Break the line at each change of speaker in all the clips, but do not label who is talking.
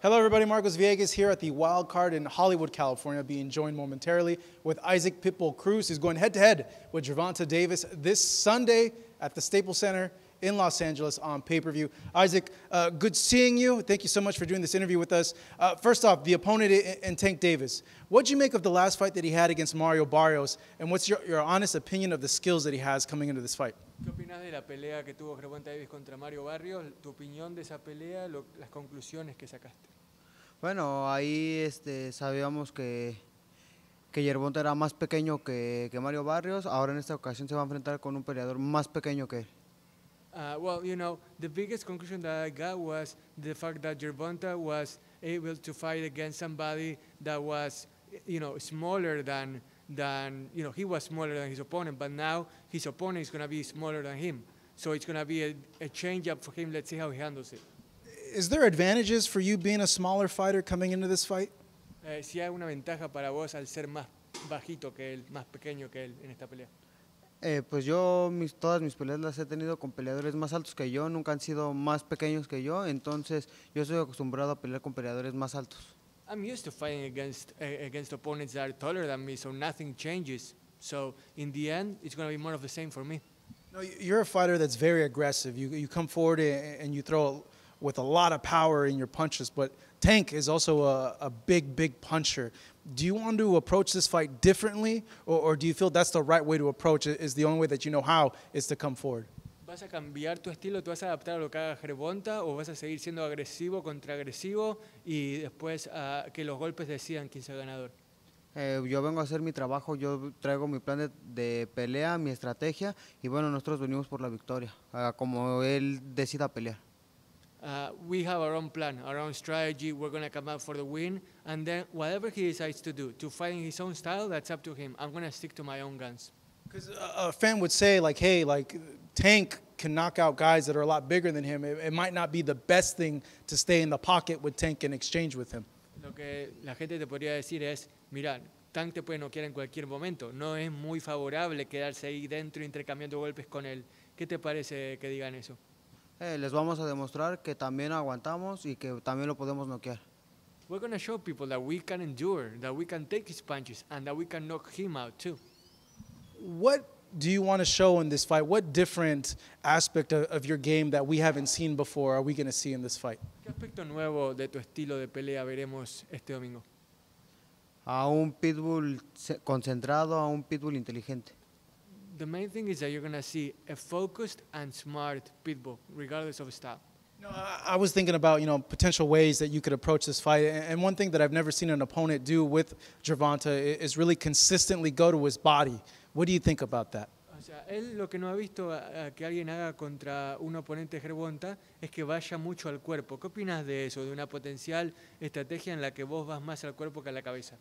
Hello everybody, Marcos Villegas here at the Wild Card in Hollywood, California, being joined momentarily with Isaac Pitbull Cruz, who's going head-to-head with Gervonta Davis this Sunday at the Staples Center in Los Angeles on pay-per-view. Isaac, good seeing you. Thank you so much for doing this interview with us. First off, the opponent in Tank Davis. What did you make of the last fight that he had against Mario Barrios, and what's your honest opinion of the skills that he has coming into this fight?
¿Qué opinas de la pelea que tuvo Gervonta Davis contra Mario Barrios? ¿Tu opinión de esa pelea, las conclusiones que sacaste?
Bueno, ahí sabíamos que Gervonta era más pequeño que Mario Barrios. Ahora en esta ocasión se va a enfrentar con un peleador más pequeño que él.
Well, you know, the biggest conclusion that I got was the fact that Gervonta was able to fight against somebody that was, you know, smaller than you know, he was smaller than his opponent, but now his opponent is going to be smaller than him. So it's going to be a change-up for him. Let's see how he handles it.
Is there advantages for you being a smaller fighter coming into this fight?
Si hay una ventaja para vos al ser más bajito que él, más pequeño que él en esta pelea.
Pues todas mis peleas las he tenido con peleadores más altos que yo, nunca han sido más pequeños que yo, entonces yo estoy acostumbrado a pelear con peleadores más altos.
I'm used to fighting against opponents that are taller than me, so nothing changes. So in the end, it's going to be more of the same for me.
No, you're a fighter that's very aggressive. You come forward and you throw with a lot of power in your punches, but Tank is also a big puncher. Do you want to approach this fight differently, or do you feel that's the right way to approach it, is the only way that you know how, is to come forward?
¿Vas a cambiar tu estilo, te vas a adaptar a lo que haga Gervonta, o vas a seguir siendo agresivo contra agresivo y después que los golpes decidan quién sea el ganador?
Yo vengo a hacer mi trabajo, yo traigo mi plan de pelea, mi estrategia, y bueno, nosotros venimos por la victoria, como él decida pelear.
We have our own plan, our own strategy. We're going to come out for the win. And then whatever he decides to do, to fight in his own style, that's up to him. I'm going to stick to my own guns.
Because a fan would say, like, hey, like, Tank can knock out guys that are a lot bigger than him. It might not be the best thing to stay in the pocket with Tank and exchange with him.
Lo que la gente te podría decir es, mira, Tank te puede noquear en cualquier momento. No es muy favorable quedarse ahí dentro intercambiando golpes con él. ¿Qué te parece que digan eso?
Les vamos a demostrar que también aguantamos y que también lo podemos noquear.
We're going to show people that we can endure, that we can take his punches, and that we can knock him out too.
What do you want to show in this fight? What different aspect of your game that we haven't seen before are we going to see in this fight?
¿Qué aspecto nuevo de tu estilo de pelea veremos este domingo?
A un pitbull concentrado, a un pitbull inteligente.
The main thing is that you're going to see a focused and smart pitbull, regardless of style.
No, I was thinking about, you know, potential ways that you could approach this fight. And one thing that I've never seen an opponent do with Gervonta is really consistently go to his body. What do you think about that?
O sea, él lo que no ha visto que alguien haga contra un oponente Gervonta es que vaya mucho al cuerpo. ¿Qué opinas de eso, de una potencial estrategia en la que vos vas más al cuerpo que a la cabeza?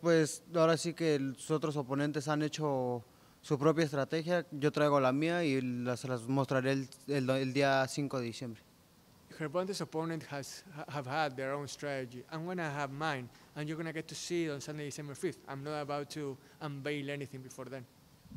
Pues ahora sí que los otros oponentes han hecho su propia estrategia, yo traigo la mía y se las mostraré el día 5 de diciembre.
Gervonta's opponent have had their own strategy. I'm going to have mine, and you're going to get to see it on Sunday, December 5th. I'm not about to unveil anything before then.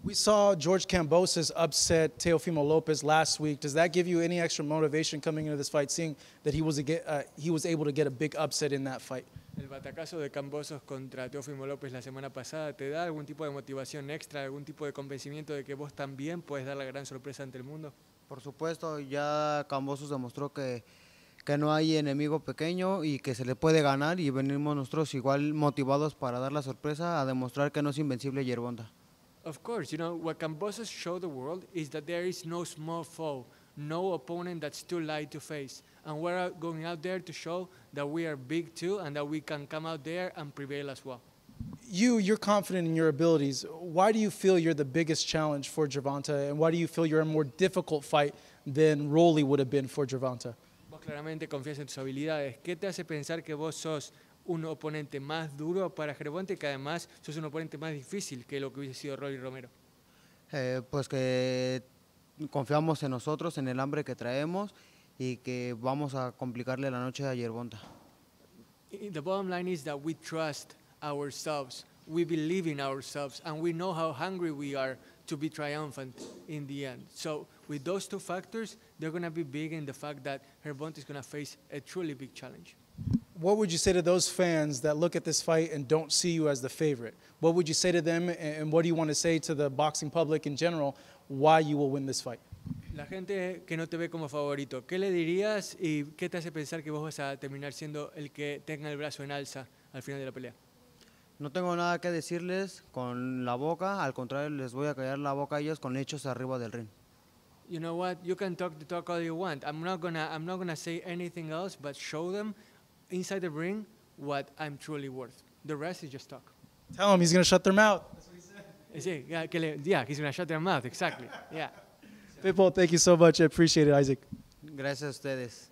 We saw George Kambosos upset Teofimo Lopez last week. Does that give you any extra motivation coming into this fight, seeing that he was able to get a big upset in that fight?
El batacazo de Kambosos contra Teofimo López la semana pasada, ¿te da algún tipo de motivación extra, algún tipo de convencimiento de que vos también puedes dar la gran sorpresa ante el mundo?
Por supuesto, ya Kambosos demostró que no hay enemigo pequeño y que se le puede ganar, y venimos nosotros igual motivados para dar la sorpresa, a demostrar que no es invencible Gervonta.
Of course, you know, what Kambosos showed the world is that there is no small foe, no opponent that's too light to face. And we're going out there to show that we are big too, and that we can come out there and prevail as well.
You're confident in your abilities. Why do you feel you're the biggest challenge for Gervonta, and why do you feel you're a more difficult fight than Rolly would have been for Gervonta?
Vos claramente confías en tus habilidades. ¿Qué te hace pensar que vos sos un oponente más duro para Gervonta y que además sos un oponente más difícil que lo que hubiese sido Rolly Romero?
Pues que confiamos en nosotros, en el hambre que traemos, y que vamos a complicarle la noche a Gervonta.
The bottom line is that we trust ourselves, we believe in ourselves, and we know how hungry we are to be triumphant in the end. So with those two factors, they're going to be big in the fact that Gervonta is going to face a truly big challenge.
What would you say to those fans that look at this fight and don't see you as the favorite? What would you say to them, and what do you want to say to the boxing public in general, why you will win this fight?
La gente que no te ve como favorito, ¿qué le dirías y qué te hace pensar que vos vas a terminar siendo el que tenga el brazo en alza al final de la pelea?
No tengo nada que decirles con la boca, al contrario, les voy a callar la boca a ellos con hechos arriba del ring.
You know what? You can talk the talk all you want. I'm not gonna say anything else, but show them inside the ring what I'm truly worth. The rest is just talk.
Tell him he's going to shut their mouth. That's what he said.
Yeah, he's gonna shut their mouth. Exactly. Yeah.
Pitbull, thank you so much. I appreciate it, Isaac.
Gracias a ustedes.